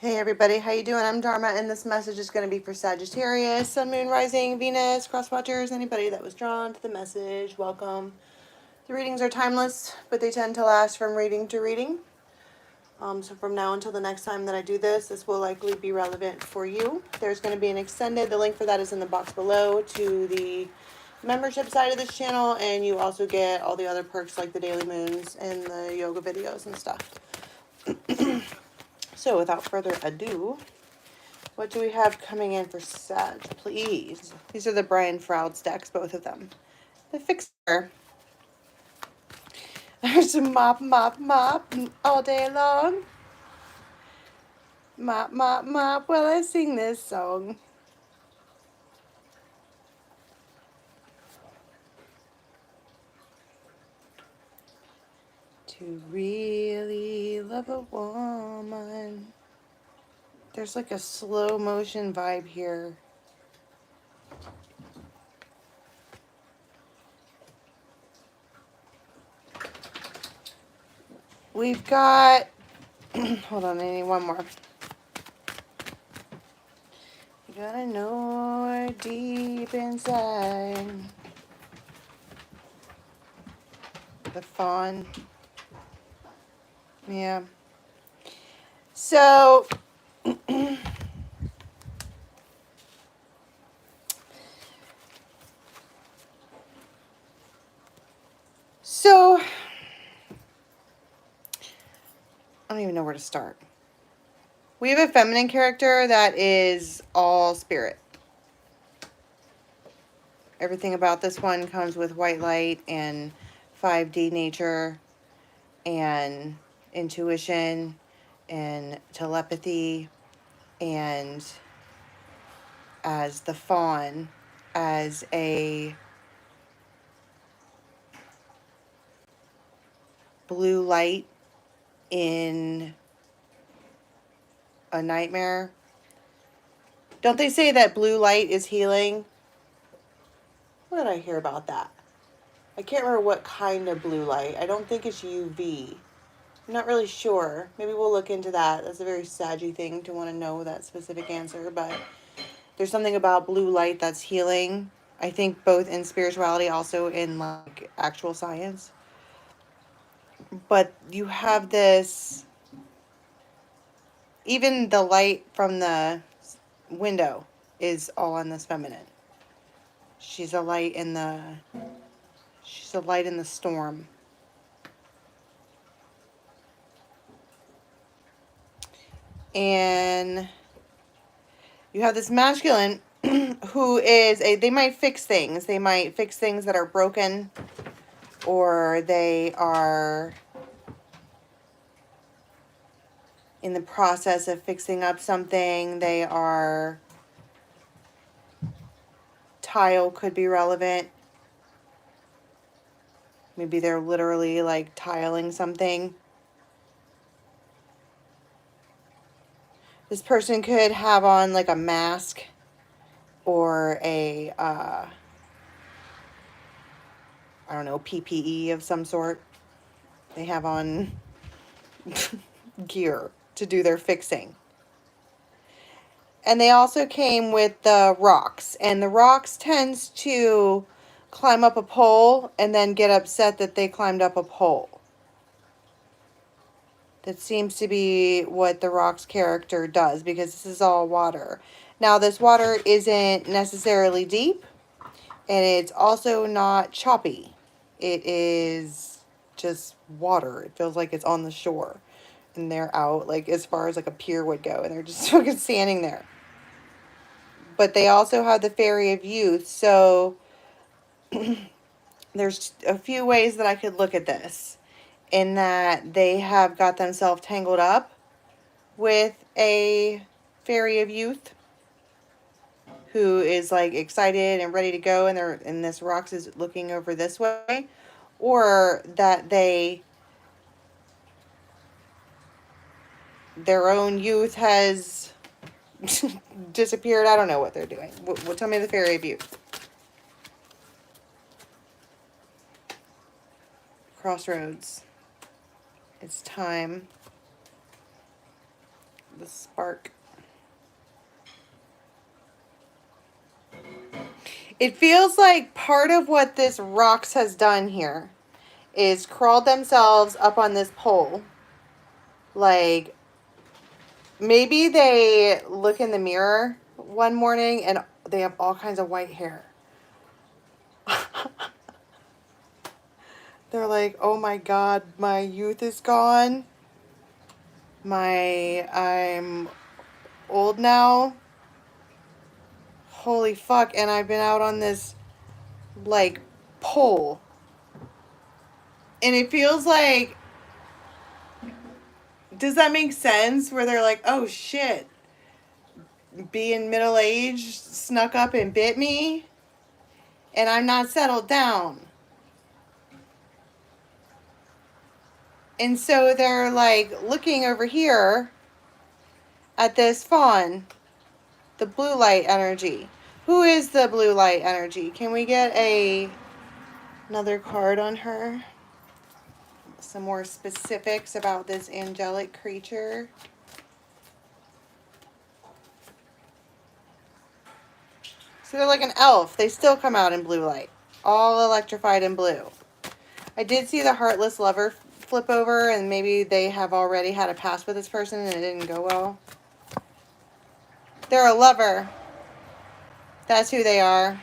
Hey everybody, how you doing? I'm Dharma, and this message is going to be for Sagittarius, Sun, Moon, Rising, Venus, Crosswatchers, anybody that was drawn to the message. Welcome. The readings are timeless, but they tend to last from reading to reading. So from now until the next time that I do this, this will likely be relevant for you. There's going to be an extended, the link for that is in the box below, to the membership side of this channel, and you also get all the other perks like the daily moons and the yoga videos and stuff. So without further ado, what do we have coming in for Sag, please? These are the Brian Froud's decks, both of them. The Fixer. There's a mop, mop, mop all day long. Mop, mop, mop while I sing this song. To really love a woman. There's like a slow motion vibe here. We've got, hold on, I need one more. You gotta know her deep inside. The fawn. Yeah. So, I don't even know where to start. We have a feminine character that is all spirit. Everything about this one comes with white light and 5D nature and intuition and telepathy, and as the fawn, as a blue light in a nightmare. Don't they say that blue light is healing? What did I hear about that? I can't remember what kind of blue light. I don't think it's UV. I'm not really sure. Maybe we'll look into that. That's a very saggy thing to want to know that specific answer, but there's something about blue light that's healing. I think both in spirituality, also in like actual science. But you have this, even the light from the window is all on this feminine. She's a light in the storm. And you have this masculine who is they might fix things. They might fix things that are broken, or they are in the process of fixing up something. They are, tile could be relevant. Maybe they're literally like tiling something. This person could have on like a mask or a, I don't know, PPE of some sort. They have on gear to do their fixing. And they also came with the rocks. And the rocks tends to climb up a pole and then get upset that they climbed up a pole. That seems to be what the rocks character does, because this is all water. Now, this water isn't necessarily deep, and it's also not choppy. It is just water. It feels like it's on the shore, and they're out like as far as like a pier would go, and they're just fucking standing there. But they also have the Fairy of Youth, so there's a few ways that I could look at this, in that they have got themselves tangled up with a Fairy of Youth who is like excited and ready to go, and this rocks is looking over this way, or that their own youth has disappeared. I don't know what they're doing. Tell me the Fairy of Youth. Crossroads. It's time. the spark. It feels like part of what this rocks has done here is crawled themselves up on this pole. Like, maybe they look in the mirror one morning and they have all kinds of white hair. They're like, oh my God, my youth is gone. I'm old now. Holy fuck. And I've been out on this, like, pole. And it feels like, does that make sense? Where they're like, oh shit, being middle-aged snuck up and bit me. And I'm not settled down. And so they're like looking over here at this fawn, the blue light energy. Who is the blue light energy? Can we get another card on her? Some more specifics about this angelic creature. So they're like an elf. They still come out in blue light. All electrified in blue. I did see the heartless lover flip over, and maybe they have already had a past with this person and it didn't go well. They're a lover. That's who they are.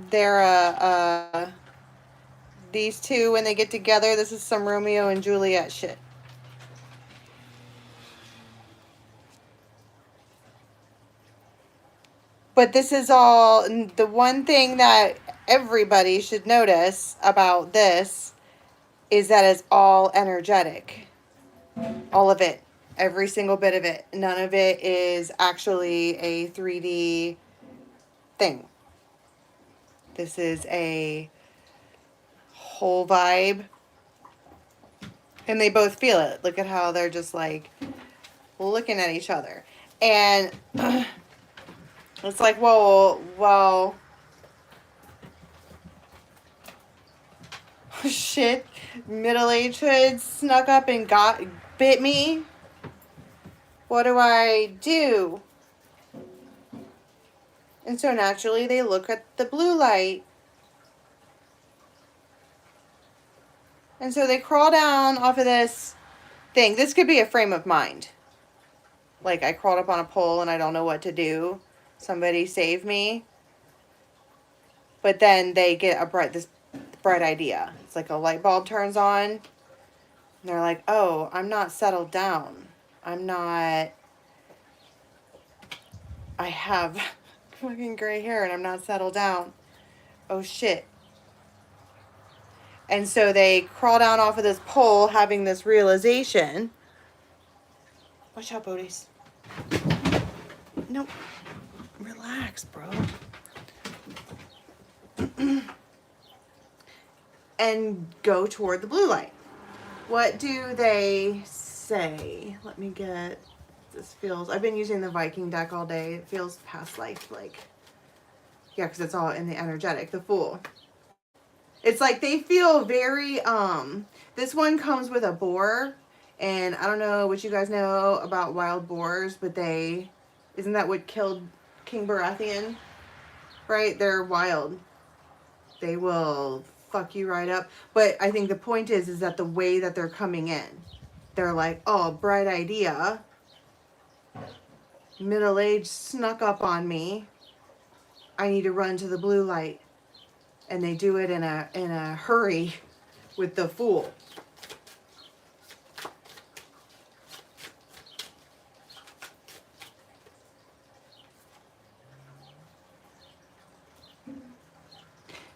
They're these two, when they get together, this is some Romeo and Juliet shit. But this is all, the one thing that everybody should notice about this is that it's all energetic. All of it. Every single bit of it. None of it is actually a 3D thing. This is a whole vibe. And they both feel it. Look at how they're just like looking at each other. And it's like, whoa, well, shit. Middle-aged hood snuck up and bit me. What do I do? And so naturally they look at the blue light. And so they crawl down off of this thing. This could be a frame of mind. Like, I crawled up on a pole and I don't know what to do. Somebody save me. But then they get this bright idea. It's like a light bulb turns on. And they're like, oh, I'm not settled down. I have fucking gray hair and I'm not settled down. Oh shit. And so they crawl down off of this pole having this realization. Watch out, Bodhies. Nope. Relax, bro. And go toward the blue light. What do they say? Let me get... This feels... I've been using the Viking deck all day. It feels past life, like... Yeah, because it's all in the energetic. The Fool. It's like they feel very... This one comes with a boar. And I don't know what you guys know about wild boars, but they... Isn't that what killed King Baratheon? Right? They're wild. They will fuck you right up. But I think the point is that the way that they're coming in, they're like, oh, bright idea. Middle age snuck up on me. I need to run to the blue light. And they do it in a hurry with the Fool.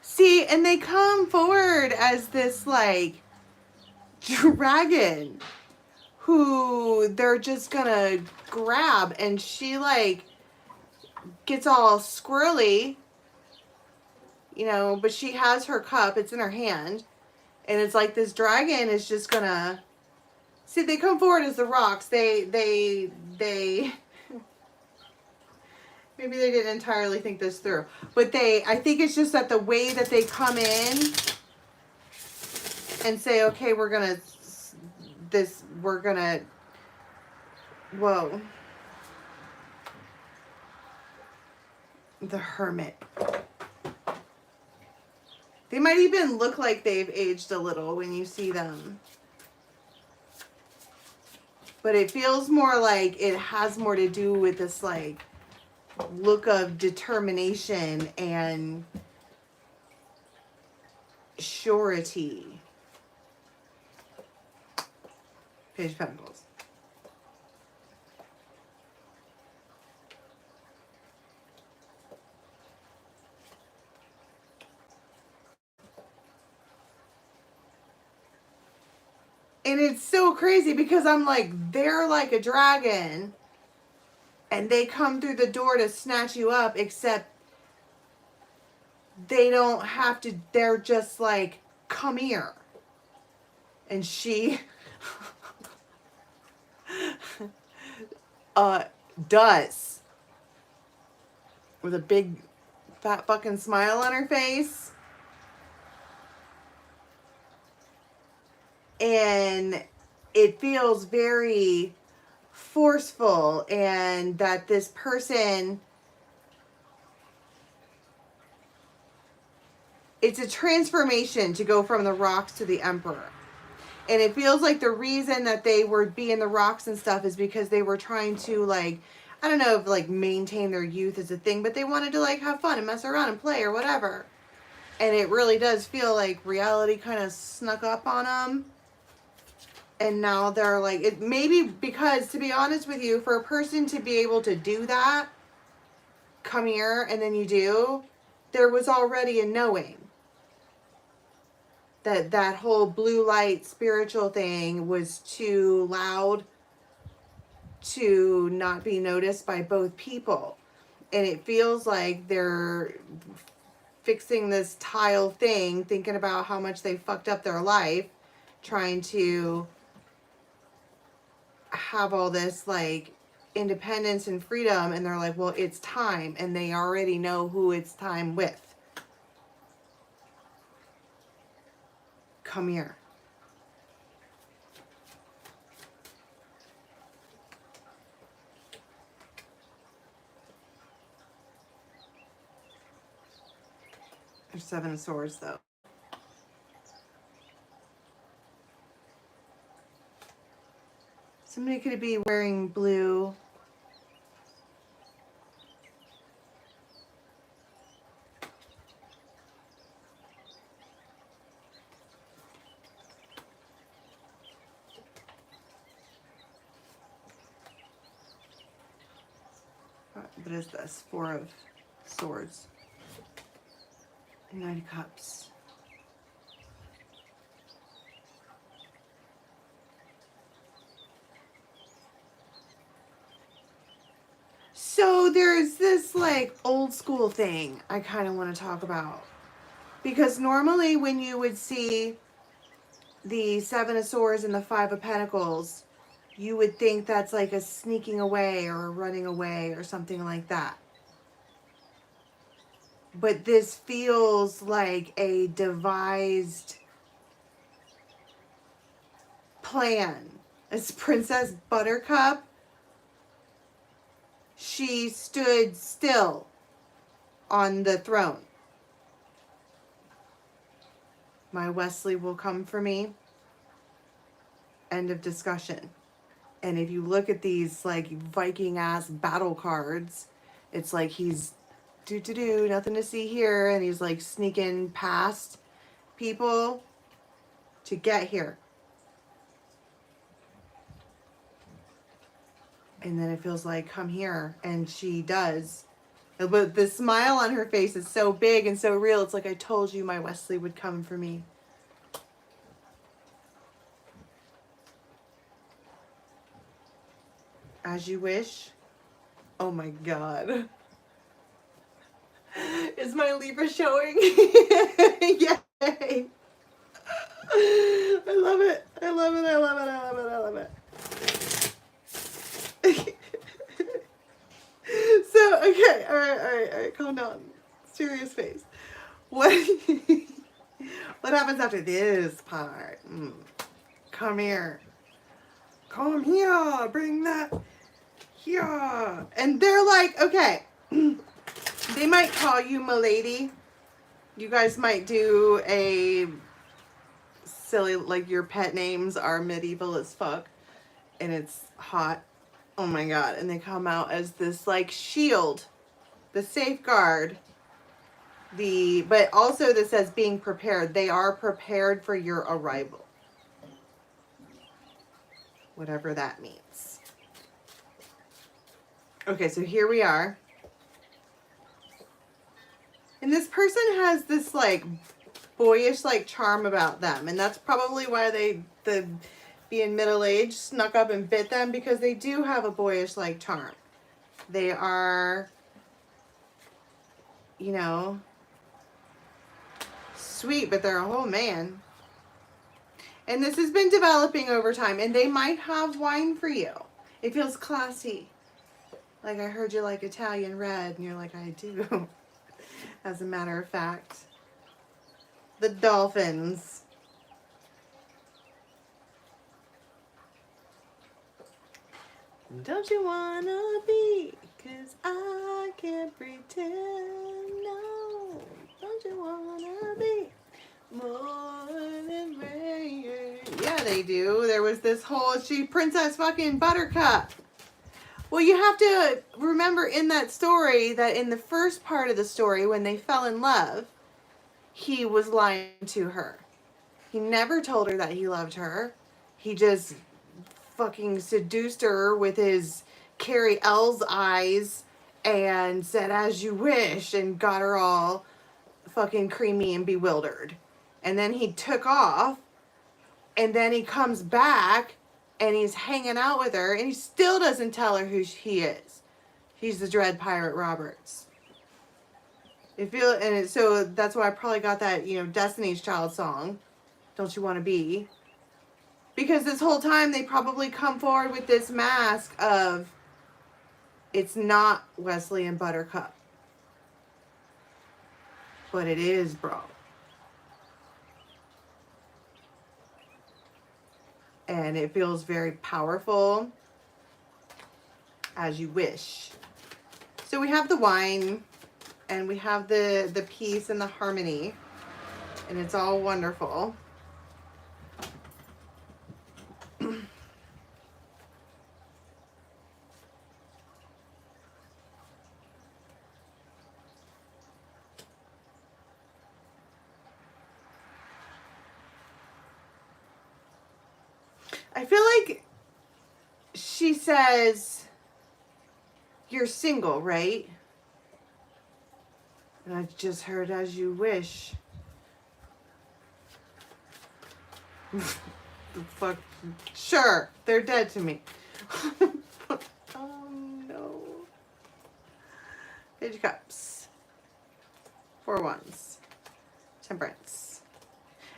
See, and they come forward as this, like, dragon who they're just gonna grab, and she, like, gets all squirrely, you know, but she has her cup, it's in her hand, and it's like this dragon is just gonna... See, they come forward as the rocks. They maybe they didn't entirely think this through. But I think it's just that the way that they come in and say, okay, we're gonna Whoa. The Hermit. They might even look like they've aged a little when you see them. But it feels more like it has more to do with this like look of determination and surety. Page of Pentacles. And it's so crazy because I'm like, they're like a dragon and they come through the door to snatch you up, except they don't have to, they're just like, come here. And she does. With a big fat fucking smile on her face. And it feels very forceful, and that this person, it's a transformation to go from the rocks to the Emperor. And it feels like the reason that they were being the rocks and stuff is because they were trying to like, I don't know if like maintain their youth is a thing, but they wanted to like have fun and mess around and play or whatever. And it really does feel like reality kind of snuck up on them. And now they're like, it maybe because, to be honest with you, for a person to be able to do that, come here, and then you do, there was already a knowing that that whole blue light spiritual thing was too loud to not be noticed by both people. And it feels like they're fixing this tile thing, thinking about how much they fucked up their life, trying to have all this like independence and freedom, and they're like, well, it's time, and they already know who it's time with. Come here. There's Seven of Swords though. Somebody could be wearing blue. What is this? Four of Swords. Nine of Cups. So there's this like old school thing I kind of want to talk about. Because normally when you would see the Seven of Swords and the Five of Pentacles, you would think that's like a sneaking away or a running away or something like that. But this feels like a devised plan. It's Princess Buttercup. She stood still on the throne. My Wesley will come for me. End of discussion. And if you look at these like Viking ass battle cards, it's like he's nothing to see here, and he's like sneaking past people to get here. And then it feels like, come here, and she does. But the smile on her face is so big and so real. It's like, I told you my Wesley would come for me. As You Wish. Oh my God. Is my Libra showing? Yay. I love it. I love it. I love it. I love it. I love it. So, okay. All right. Calm down. Serious face. What happens after this part? Come here. Come here. Bring that Yeah. And they're like, okay, they might call you milady. You guys might do a silly, like your pet names are medieval as fuck. And it's hot. Oh my God. And they come out as this like shield, the safeguard, but also this says being prepared. They are prepared for your arrival. Whatever that means. Okay, so here we are. And this person has this like boyish like charm about them. And that's probably why the being middle-aged snuck up and bit them, because they do have a boyish like charm. They are, you know, sweet, but they're a whole man. And this has been developing over time, and they might have wine for you. It feels classy. Like, I heard you like Italian red, and you're like, I do. As a matter of fact. The dolphins. Don't you wanna be? 'Cause I can't pretend, no. Don't you wanna be more than rain? Yeah, they do. There was this whole, Princess fucking Buttercup. Well, you have to remember in that story that in the first part of the story, when they fell in love, he was lying to her. He never told her that he loved her. He just fucking seduced her with his Carrie L's eyes and said, as you wish, and got her all fucking creamy and bewildered. And then he took off, and then he comes back, and he's hanging out with her, and he still doesn't tell her who he is. He's the Dread Pirate Roberts. So that's why I probably got that, Destiny's Child song, Don't You Want to Be? Because this whole time they probably come forward with this mask of, it's not Wesley and Buttercup. But it is, bro. And it feels very powerful. As you wish. So we have the wine, and we have the peace and the harmony, and it's all wonderful. I feel like she says, you're single, right? And I just heard as you wish. The fuck? Sure, they're dead to me. Oh no. Page of Cups. 4 wands. Temperance.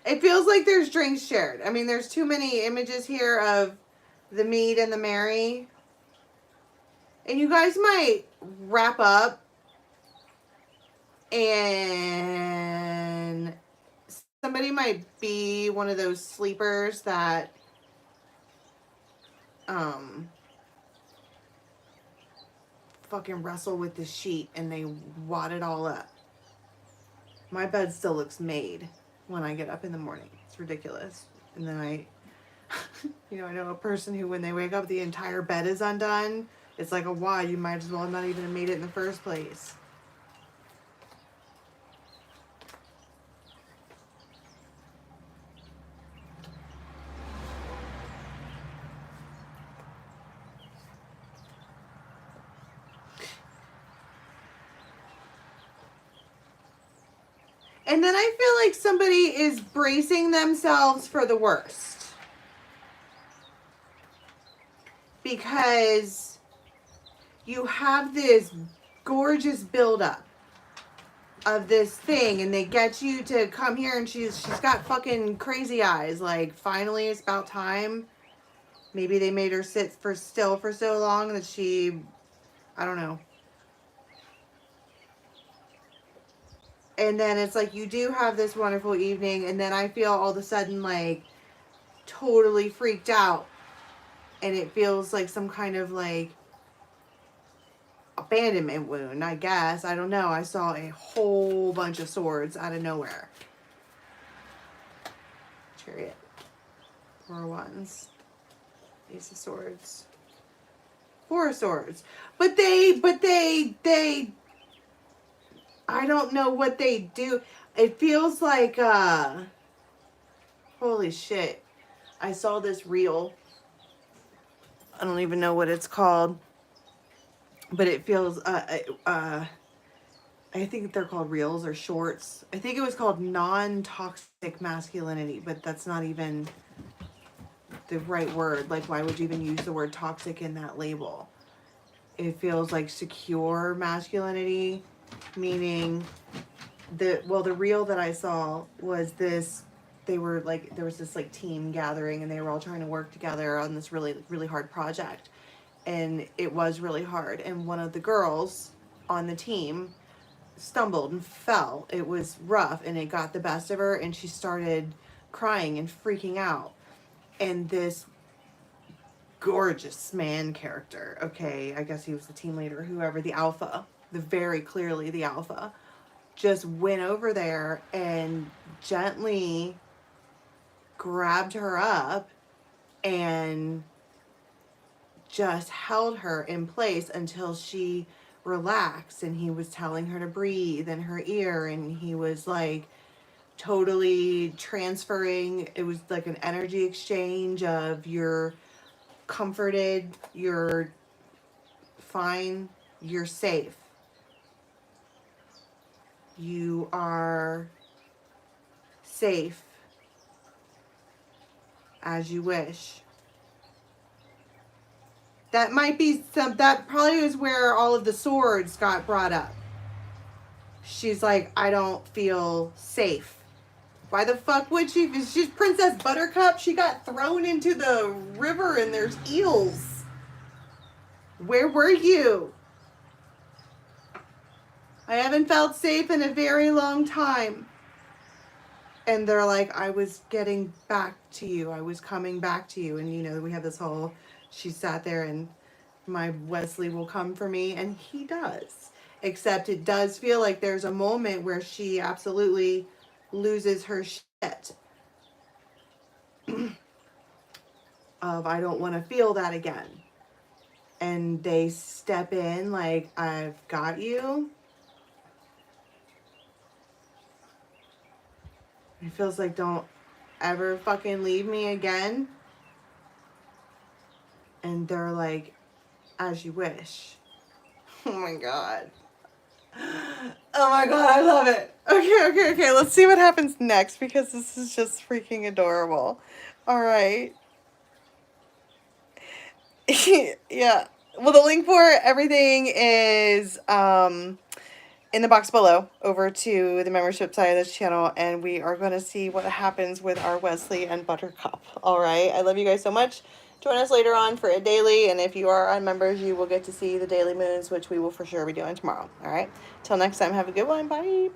It feels like there's drinks shared. I mean, there's too many images here of the mead and the merry. And you guys might wrap up and somebody might be one of those sleepers that fucking wrestle with the sheet and they wad it all up. My bed still looks made when I get up in the morning. It's ridiculous. And then I know a person who, when they wake up, the entire bed is undone. It's like a wad. You might as well have not even made it in the first place. And then I feel like somebody is bracing themselves for the worst. Because you have this gorgeous buildup of this thing, and they get you to come here, and she's got fucking crazy eyes. Like, finally, it's about time. Maybe they made her sit still for so long that I don't know. And then it's like you do have this wonderful evening, and then I feel all of a sudden like totally freaked out, and it feels like some kind of like abandonment wound, I guess. I don't know. I saw a whole bunch of swords out of nowhere. Chariot. 4 wands. Ace of swords. 4 swords. But they, I don't know what they do. It feels like, holy shit. I saw this reel. I don't even know what it's called. But it feels, I think they're called reels or shorts. I think it was called non-toxic masculinity, but that's not even the right word. Like, why would you even use the word toxic in that label? It feels like secure masculinity, meaning the reel that I saw was this, they were like, there was this like team gathering and they were all trying to work together on this really, really hard project. And it was really hard. And one of the girls on the team stumbled and fell. It was rough and it got the best of her and she started crying and freaking out. And this gorgeous man character, okay, I guess he was the team leader, whoever, the alpha, very clearly the alpha, just went over there and gently grabbed her up and just held her in place until she relaxed. And he was telling her to breathe in her ear, and he was like totally transferring. It was like an energy exchange of you're comforted, you're fine, you're safe, you are safe as you wish. That might be that probably is where all of the swords got brought up. She's like, I don't feel safe. Why the fuck would she? She's Princess Buttercup. She got thrown into the river and there's eels. Where were you? I haven't felt safe in a very long time. And they're like, I was getting back to you. I was coming back to you. And, you know, we have this whole, she sat there and my Wesley will come for me. And he does. Except it does feel like there's a moment where she absolutely loses her shit. Of, I don't want to feel that again. And they step in like, I've got you. It feels like, don't ever fucking leave me again. And they're like, as you wish. Oh my God. Oh my God, I love it. Okay. Let's see what happens next because this is just freaking adorable. All right. Yeah. Well, the link for everything is in the box below over to the membership side of this channel, and we are going to see what happens with our Wesley and Buttercup. All right. I love you guys so much. Join us later on for a daily, and if you are on members, you will get to see the daily moons, which we will for sure be doing tomorrow. All right. Till next time, have a good one. Bye.